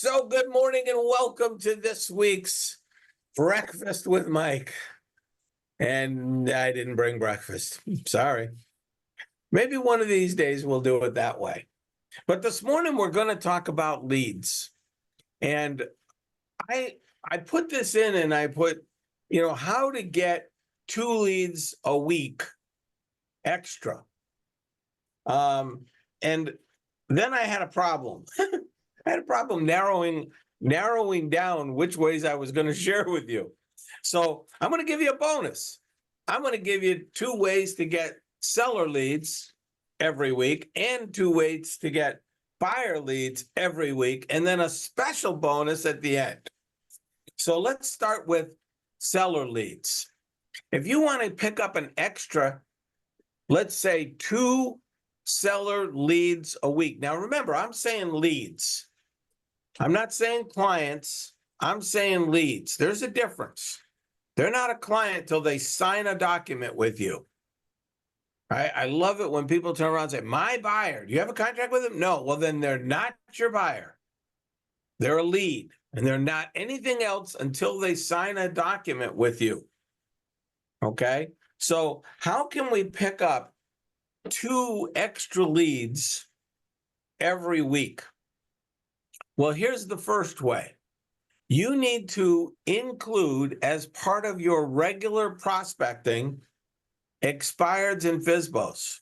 So good morning and welcome to this week's Breakfast with Mike. And I didn't bring breakfast. Sorry. Maybe one of these days we'll do it that way. But this morning we're going to talk about leads. And I put this in and I put, how to get 2 leads a week extra. And then I had a problem. I had a problem narrowing down which ways I was going to share with you. So I'm going to give you a bonus. I'm going to give you 2 ways to get seller leads every week and 2 ways to get buyer leads every week, and then a special bonus at the end. So let's start with seller leads. If you want to pick up an extra, let's say 2 seller leads a week. Now remember, I'm saying leads. I'm not saying clients, I'm saying leads. There's a difference. They're not a client till they sign a document with you. I love it when people turn around and say, my buyer, do you have a contract with them? No, well then they're not your buyer. They're a lead, and they're not anything else until they sign a document with you. Okay? So how can we pick up 2 extra leads every week? Well, here's the first way. You need to include as part of your regular prospecting expireds and FSBOs.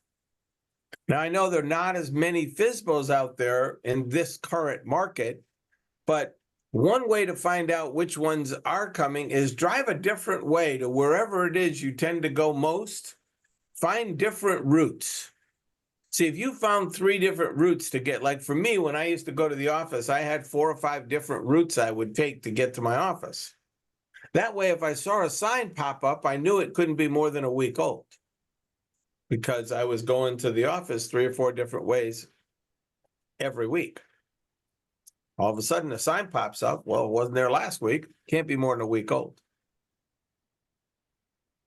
Now, I know there are not as many FSBOs out there in this current market, but one way to find out which ones are coming is drive a different way to wherever it is you tend to go most. Find different routes. See, if you found 3 different routes to get, like for me, when I used to go to the office, I had 4 or 5 different routes I would take to get to my office. That way, if I saw a sign pop up, I knew it couldn't be more than a week old because I was going to the office 3 or 4 different ways every week. All of a sudden, a sign pops up. Well, it wasn't there last week. Can't be more than a week old.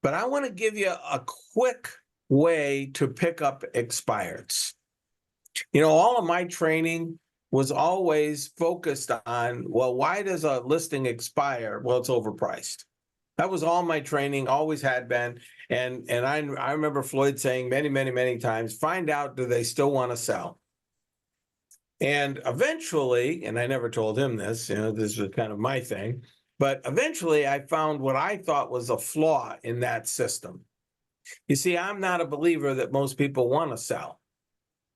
But I want to give you a quick way to pick up expireds. All of my training was always focused on, well, why does a listing expire? Well, it's overpriced. That was all my training, always had been. And I remember Floyd saying many, many, many times, find out, do they still want to sell? And eventually, and I never told him this, this was kind of my thing, but eventually I found what I thought was a flaw in that system. You see, I'm not a believer that most people want to sell.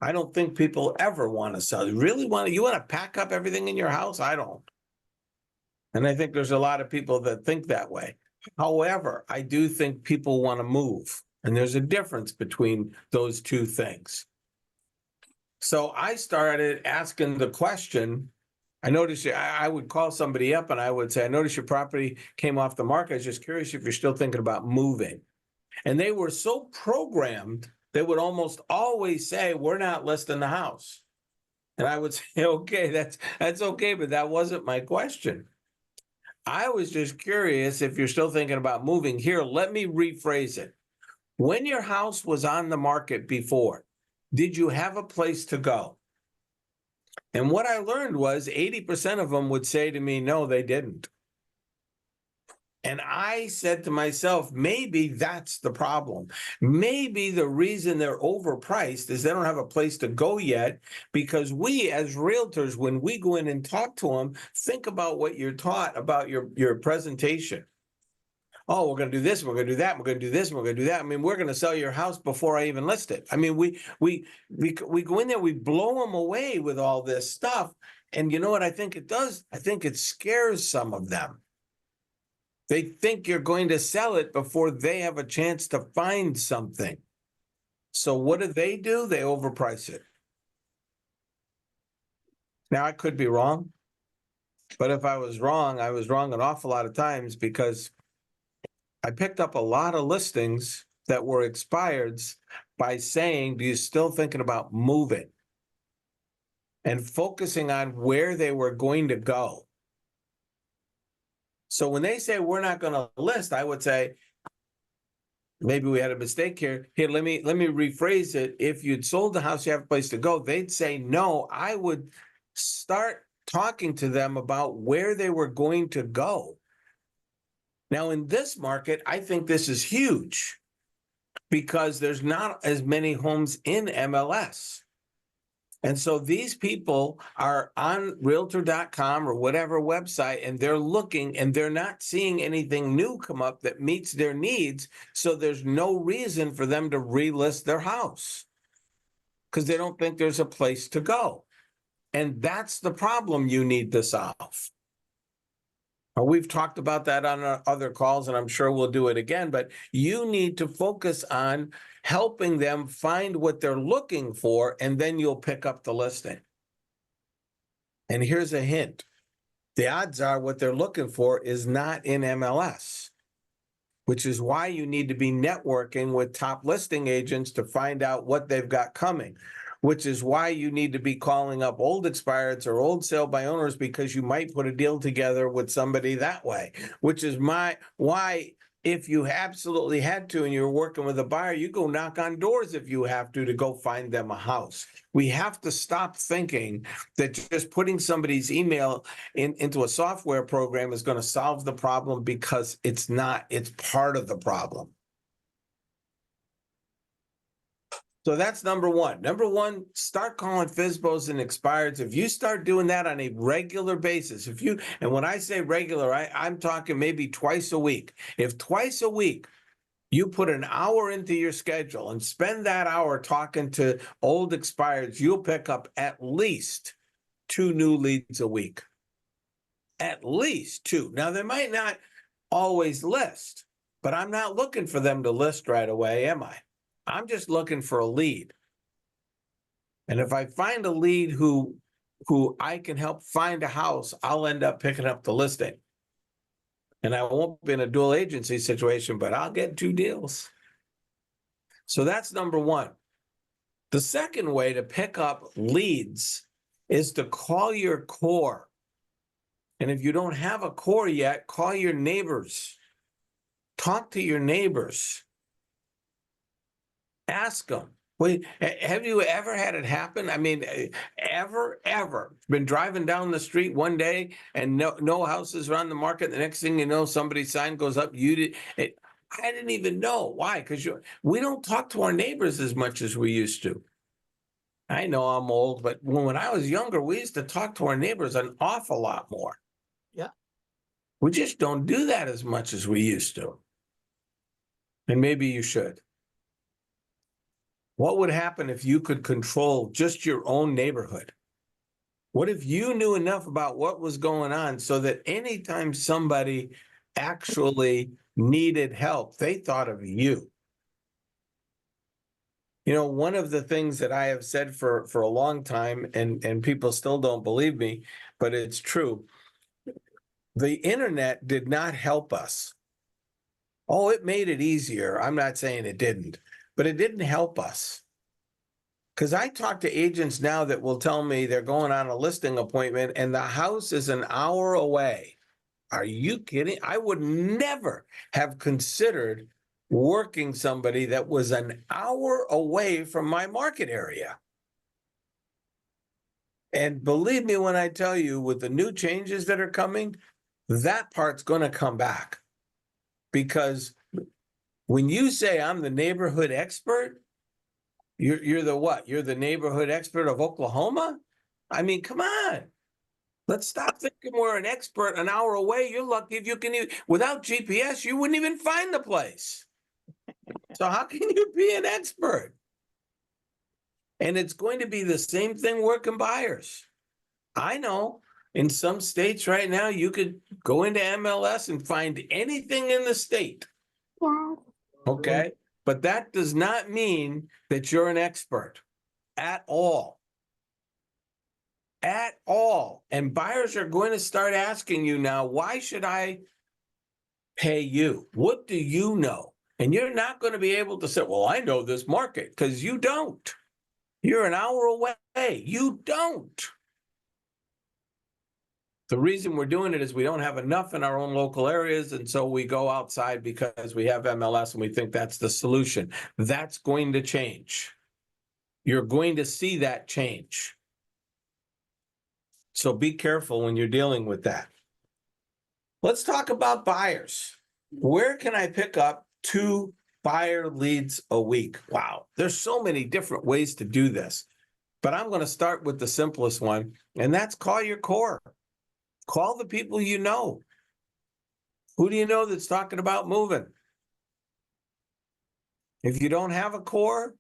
I don't think people ever want to sell. You want to pack up everything in your house? I don't. And I think there's a lot of people that think that way. However, I do think people want to move. And there's a difference between those 2 things. So I started asking the question. I noticed I would call somebody up and I would say, I noticed your property came off the market. I was just curious if you're still thinking about moving. And they were so programmed, they would almost always say, we're not listing the house. And I would say, okay, that's okay, but that wasn't my question. I was just curious if you're still thinking about moving. Here, let me rephrase it. When your house was on the market before, did you have a place to go? And what I learned was 80% of them would say to me, no, they didn't. And I said to myself, maybe that's the problem. Maybe the reason they're overpriced is they don't have a place to go yet, because we as realtors, when we go in and talk to them, think about what you're taught about your presentation. Oh, we're going to do this, we're going to do that, we're going to do this, we're going to do that. I mean, we're going to sell your house before I even list it. I mean, we go in there, we blow them away with all this stuff. And you know what I think it does? I think it scares some of them. They think you're going to sell it before they have a chance to find something. So what do? They overprice it. Now, I could be wrong, but if I was wrong an awful lot of times, because I picked up a lot of listings that were expireds by saying, do you still thinking about moving? And focusing on where they were going to go. So when they say we're not going to list, I would say, maybe we had a mistake here. Here, let me rephrase it. If you'd sold the house, you have a place to go. They'd say, no, I would start talking to them about where they were going to go. Now, in this market, I think this is huge because there's not as many homes in MLS. And so these people are on realtor.com or whatever website, and they're looking and they're not seeing anything new come up that meets their needs. So there's no reason for them to relist their house because they don't think there's a place to go. And that's the problem you need to solve. We've talked about that on our other calls, and I'm sure we'll do it again, but you need to focus on helping them find what they're looking for, and then you'll pick up the listing. And here's a hint. The odds are what they're looking for is not in MLS, which is why you need to be networking with top listing agents to find out what they've got coming, which is why you need to be calling up old expireds or old sale by owners, because you might put a deal together with somebody that way, which is why if you absolutely had to and you're working with a buyer, you go knock on doors if you have to go find them a house. We have to stop thinking that just putting somebody's email into a software program is going to solve the problem, because it's not. It's part of the problem. So that's number one. Number one, start calling FSBOs and expireds. If you start doing that on a regular basis, and when I say regular, I'm talking maybe twice a week. If twice a week you put an hour into your schedule and spend that hour talking to old expireds, you'll pick up at least 2 new leads a week. At least 2. Now, they might not always list, but I'm not looking for them to list right away, am I? I'm just looking for a lead. And if I find a lead who I can help find a house, I'll end up picking up the listing. And I won't be in a dual agency situation, but I'll get 2 deals. So that's number one. The second way to pick up leads is to call your core. And if you don't have a core yet, call your neighbors. Talk to your neighbors. Ask them. Wait, have you ever had it happen? I mean, ever been driving down the street one day and no houses are on the market. The next thing you know, somebody's sign goes up. I didn't even know. Why? Because we don't talk to our neighbors as much as we used to. I know I'm old, but when I was younger, we used to talk to our neighbors an awful lot more. Yeah. We just don't do that as much as we used to. And maybe you should. What would happen if you could control just your own neighborhood? What if you knew enough about what was going on so that anytime somebody actually needed help, they thought of you? You know, one of the things that I have said for a long time, and people still don't believe me, but it's true. The internet did not help us. Oh, it made it easier. I'm not saying it didn't, but it didn't help us. Because I talk to agents now that will tell me they're going on a listing appointment and the house is an hour away. Are you kidding? I would never have considered working somebody that was an hour away from my market area. And believe me when I tell you, with the new changes that are coming, that part's going to come back. Because when you say I'm the neighborhood expert, you're the what? You're the neighborhood expert of Oklahoma? I mean, come on. Let's stop thinking we're an expert an hour away. You're lucky if you can even, without GPS, you wouldn't even find the place. So how can you be an expert? And it's going to be the same thing working buyers. I know in some states right now, you could go into MLS and find anything in the state. Yeah. Okay. But that does not mean that you're an expert at all. At all. And buyers are going to start asking you now, why should I pay you? What do you know? And you're not going to be able to say, well, I know this market, because you don't. You're an hour away. You don't. The reason we're doing it is we don't have enough in our own local areas, and so we go outside because we have MLS and we think that's the solution. That's going to change. You're going to see that change. So be careful when you're dealing with that. Let's talk about buyers. Where can I pick up 2 buyer leads a week? Wow, there's so many different ways to do this, but I'm going to start with the simplest one, and that's call your core. Call the people you know. Who do you know that's talking about moving? If you don't have a core,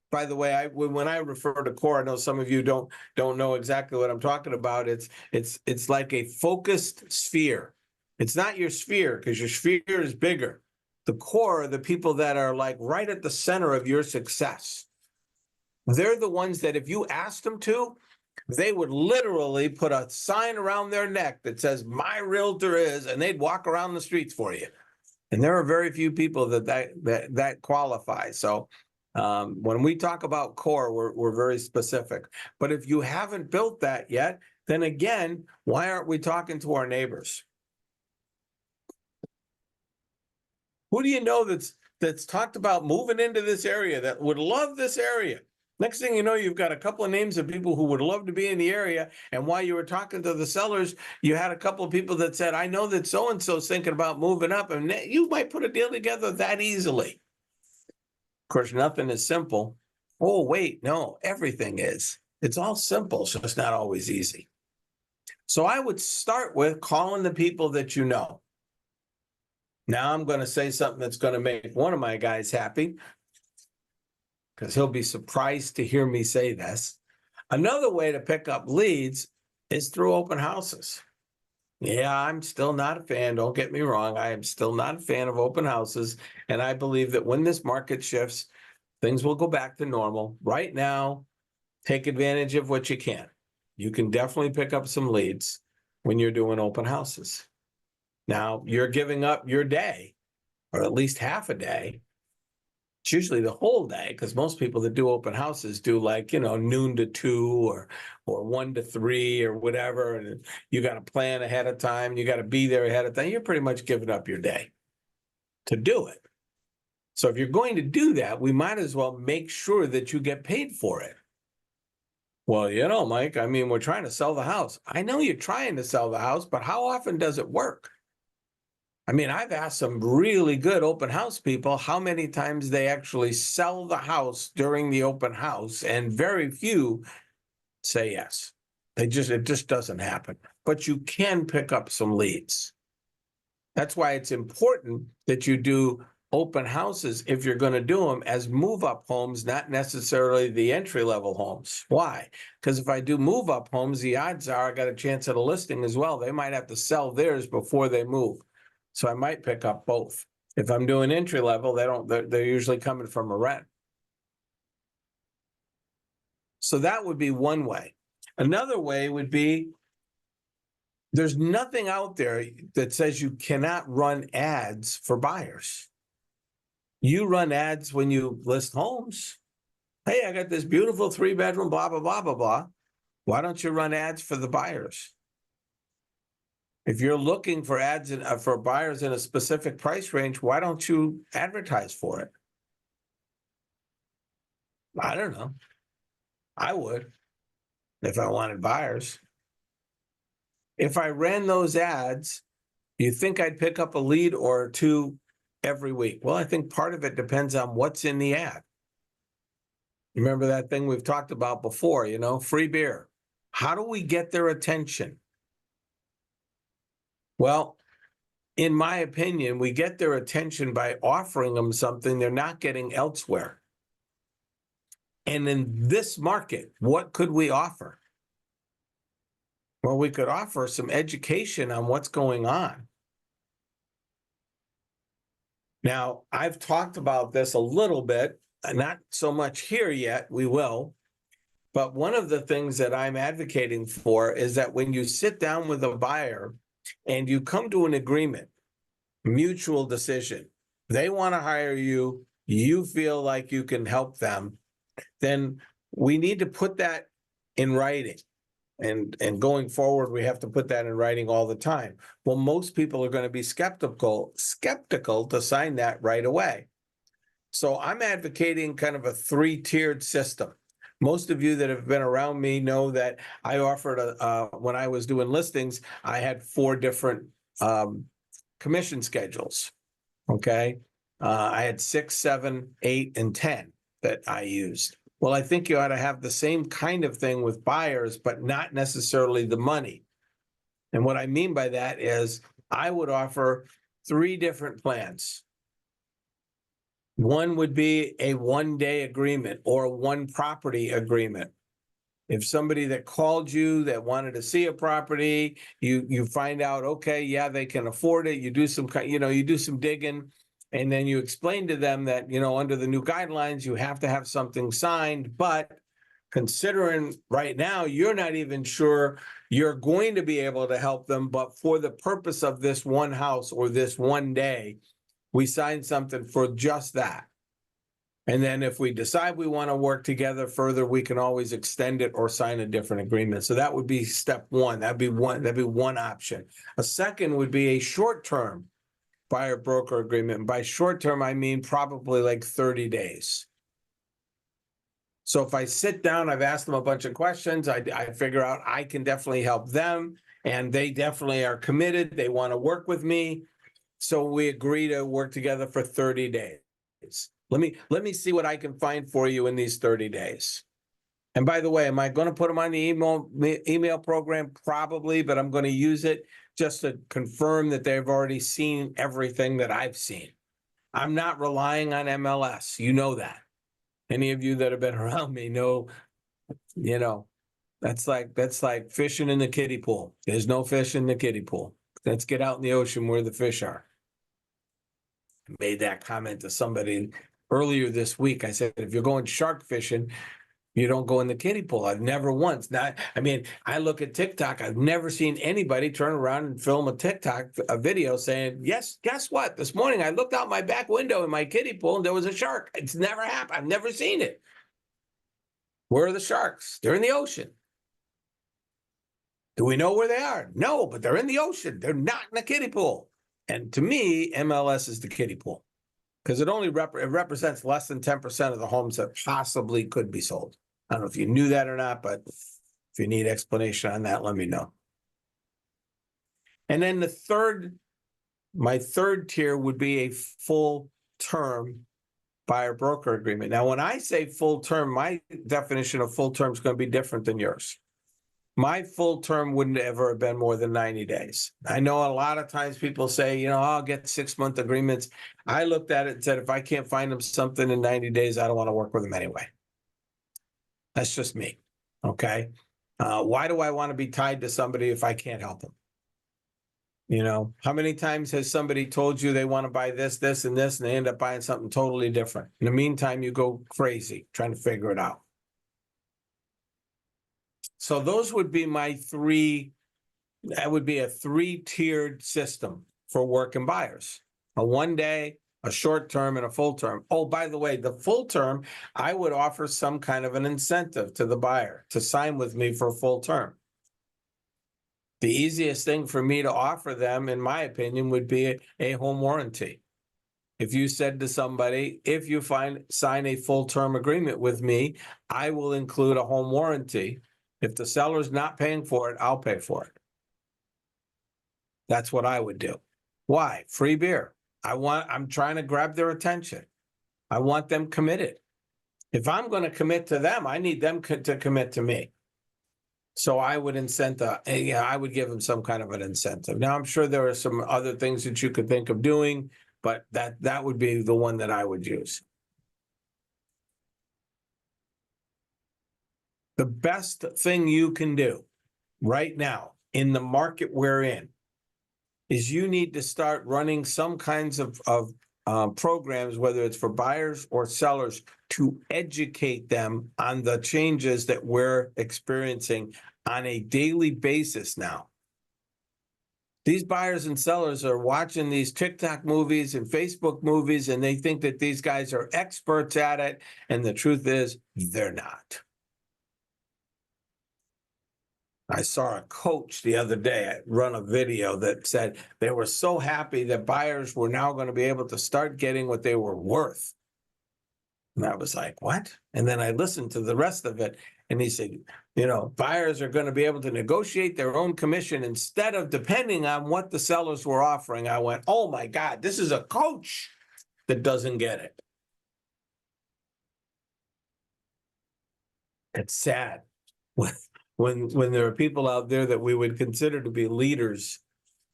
by the way, when I refer to core, I know some of you don't know exactly what I'm talking about. It's like a focused sphere. It's not your sphere because your sphere is bigger. The core are the people that are like right at the center of your success. They're the ones that if you asked them to, they would literally put a sign around their neck that says, "My realtor is," and they'd walk around the streets for you. And there are very few people that qualify. So when we talk about core, we're very specific. But if you haven't built that yet, then again, why aren't we talking to our neighbors? Who do you know that's talked about moving into this area, that would love this area? Next thing you know, you've got a couple of names of people who would love to be in the area. And while you were talking to the sellers, you had a couple of people that said, "I know that so-and-so's thinking about moving up." And you might put a deal together that easily. Of course, nothing is simple. Oh, wait, no, everything is. It's all simple, so it's not always easy. So I would start with calling the people that you know. Now I'm going to say something that's going to make one of my guys happy, because he'll be surprised to hear me say this. Another way to pick up leads is through open houses. Yeah, I'm still not a fan. Don't get me wrong. I am still not a fan of open houses. And I believe that when this market shifts, things will go back to normal. Right now, take advantage of what you can. You can definitely pick up some leads when you're doing open houses. Now, you're giving up your day, or at least half a day. It's usually the whole day, because most people that do open houses do like, noon to 2 or 1 to 3 or whatever. And you got to plan ahead of time. You got to be there ahead of time. You're pretty much giving up your day to do it. So if you're going to do that, we might as well make sure that you get paid for it. Well, Mike, we're trying to sell the house. I know you're trying to sell the house, but how often does it work? I've asked some really good open house people how many times they actually sell the house during the open house, and very few say yes. It just doesn't happen. But you can pick up some leads. That's why it's important that you do open houses, if you're going to do them, as move-up homes, not necessarily the entry-level homes. Why? Because if I do move-up homes, the odds are I got a chance at a listing as well. They might have to sell theirs before they move. So I might pick up both. If I'm doing entry-level, they're usually coming from a rent. So that would be one way. Another way would be, there's nothing out there that says you cannot run ads for buyers. You run ads when you list homes. Hey, I got this beautiful 3-bedroom, blah, blah, blah, blah, blah. Why don't you run ads for the buyers? If you're looking for ads for buyers in a specific price range, why don't you advertise for it? I don't know. I would, if I wanted buyers. If I ran those ads, you think I'd pick up a lead or 2 every week? Well, I think part of it depends on what's in the ad. Remember that thing we've talked about before, free beer. How do we get their attention? Well, in my opinion, we get their attention by offering them something they're not getting elsewhere. And in this market, what could we offer? Well, we could offer some education on what's going on. Now, I've talked about this a little bit, not so much here yet, we will. But one of the things that I'm advocating for is that when you sit down with a buyer and you come to an agreement, mutual decision, they want to hire you, you feel like you can help them, then we need to put that in writing. And going forward, we have to put that in writing all the time. Well, most people are going to be skeptical to sign that right away. So I'm advocating kind of a 3-tiered system. Most of you that have been around me know that I offered when I was doing listings, I had 4 different commission schedules. Okay. I had 6, 7, 8, and 10 that I used. Well, I think you ought to have the same kind of thing with buyers, but not necessarily the money. And what I mean by that is I would offer 3 different plans. One would be a 1-day agreement or a 1 property agreement. If somebody that called you that wanted to see a property, you find out, okay, yeah, they can afford it. You do some, you do some digging, and then you explain to them that, under the new guidelines, you have to have something signed. But considering right now, you're not even sure you're going to be able to help them. But for the purpose of this one house or this 1 day, we signed something for just that. And then if we decide we want to work together further, we can always extend it or sign a different agreement. So that would be step 1. That'd be one option. A second would be a short-term buyer broker agreement. And by short-term, I mean probably like 30 days. So if I sit down, I've asked them a bunch of questions, I figure out I can definitely help them, and they definitely are committed. They want to work with me. So we agree to work together for 30 days. Let me see what I can find for you in these 30 days. And by the way, am I going to put them on the email program? Probably, but I'm going to use it just to confirm that they've already seen everything that I've seen. I'm not relying on MLS. You know that. Any of you that have been around me know, that's like fishing in the kiddie pool. There's no fish in the kiddie pool. Let's get out in the ocean where the fish are. I made that comment to somebody earlier this week. I said, if you're going shark fishing, you don't go in the kiddie pool. I've never once. I look at TikTok. I've never seen anybody turn around and film a video saying, yes, guess what? This morning I looked out my back window in my kiddie pool and there was a shark. It's never happened. I've never seen it. Where are the sharks? They're in the ocean. Do we know where they are? No, but they're in the ocean. They're not in the kiddie pool. And to me, MLS is the kiddie pool because it only represents less than 10% of the homes that possibly could be sold. I don't know if you knew that or not, but if you need explanation on that, let me know. And then my third tier would be a full-term buyer broker agreement. Now, when I say full-term, my definition of full-term is going to be different than yours. My full term wouldn't ever have been more than 90 days. I know a lot of times people say, I'll get 6-month agreements. I looked at it and said, if I can't find them something in 90 days, I don't want to work with them anyway. That's just me. Okay. Why do I want to be tied to somebody if I can't help them? How many times has somebody told you they want to buy this, this, and this, and they end up buying something totally different? In the meantime, you go crazy trying to figure it out. So those would be my 3. That would be a 3-tiered system for working buyers: a 1 day, a short term, and a full term. Oh, by the way, the full term, I would offer some kind of an incentive to the buyer to sign with me for a full term. The easiest thing for me to offer them, in my opinion, would be a home warranty. If you said to somebody, if you sign a full term agreement with me, I will include a home warranty. If the seller's not paying for it, I'll pay for it. That's what I would do. Why? Free beer. I'm trying to grab their attention. I want them committed. If I'm going to commit to them, I need them to commit to me. So I would I would give them some kind of an incentive. Now, I'm sure there are some other things that you could think of doing, but that would be the one that I would use. The best thing you can do right now in the market we're in is you need to start running some kinds of programs, whether it's for buyers or sellers, to educate them on the changes that we're experiencing on a daily basis now. These buyers and sellers are watching these TikTok movies and Facebook movies, and they think that these guys are experts at it. And the truth is, they're not. I saw a coach the other day run a video that said they were so happy that buyers were now going to be able to start getting what they were worth. And I was like, what? And then I listened to the rest of it. And he said, buyers are going to be able to negotiate their own commission instead of depending on what the sellers were offering. I went, oh my God, this is a coach that doesn't get it. It's sad when there are people out there that we would consider to be leaders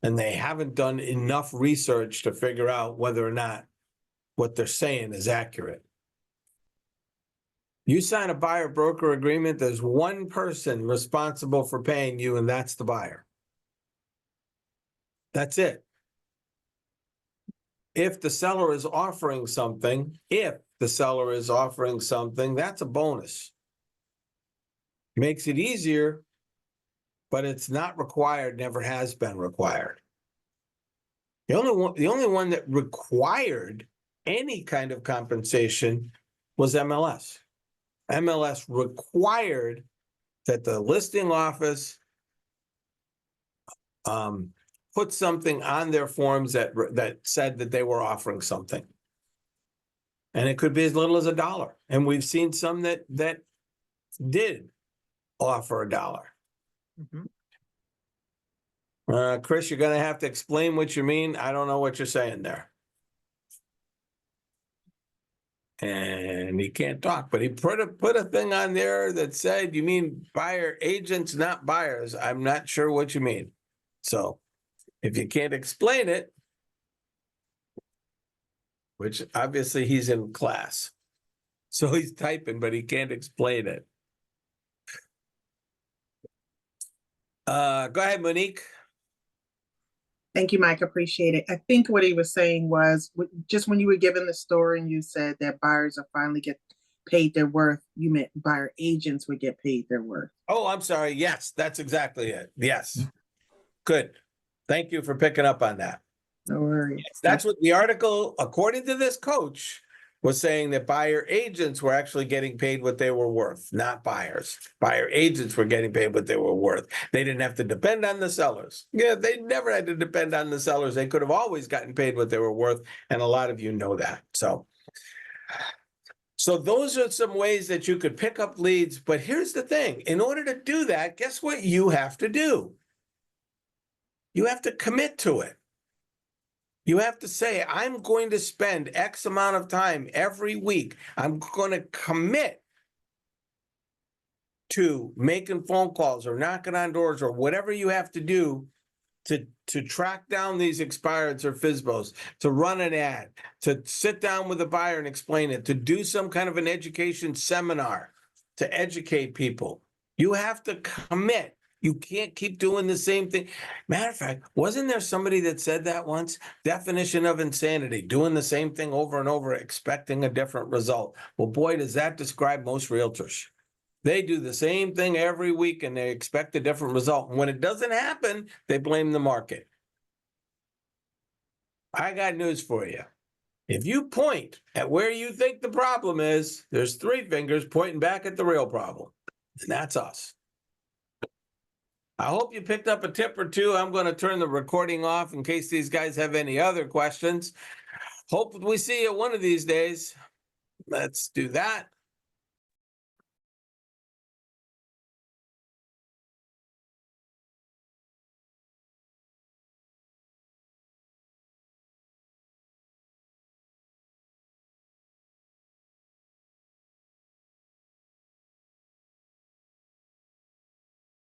and they haven't done enough research to figure out whether or not what they're saying is accurate. You sign a buyer broker agreement, there's one person responsible for paying you, and that's the buyer. That's it. If the seller is offering something, that's a bonus. Makes it easier, but it's not required, never has been required. The only one that required any kind of compensation was MLS. MLS required that the listing office put something on their forms that said that they were offering something. And it could be as little as $1. And we've seen some that did offer $1. Mm-hmm. Chris, you're going to have to explain what you mean. I don't know what you're saying there. And he can't talk, but he put a thing on there that said, you mean buyer agents, not buyers. I'm not sure what you mean. So if you can't explain it, which obviously he's in class, so he's typing, but he can't explain it. Go ahead, Monique. Thank you, Mike. Appreciate it. I think what he was saying was just when you were giving the story and you said that buyers are finally get paid their worth, you meant buyer agents would get paid their worth. Oh, I'm sorry. Yes, that's exactly it. Yes. Good. Thank you for picking up on that. No worries. Yes, that's what the article, according to this coach, was saying, that buyer agents were actually getting paid what they were worth, not buyers. Buyer agents were getting paid what they were worth. They didn't have to depend on the sellers. Yeah, they never had to depend on the sellers. They could have always gotten paid what they were worth, and a lot of you know that. So those are some ways that you could pick up leads. But here's the thing. In order to do that, guess what you have to do? You have to commit to it. You have to say, I'm going to spend X amount of time every week. I'm going to commit to making phone calls or knocking on doors or whatever you have to do to track down these expireds or FSBOs, to run an ad, to sit down with a buyer and explain it, to do some kind of an education seminar, to educate people. You have to commit. You can't keep doing the same thing. Matter of fact, wasn't there somebody that said that once? Definition of insanity, doing the same thing over and over, expecting a different result. Well, boy, does that describe most realtors. They do the same thing every week and they expect a different result. And when it doesn't happen, they blame the market. I got news for you. If you point at where you think the problem is, there's 3 fingers pointing back at the real problem. And that's us. I hope you picked up a tip or two. I'm going to turn the recording off in case these guys have any other questions. Hope we see you one of these days. Let's do that.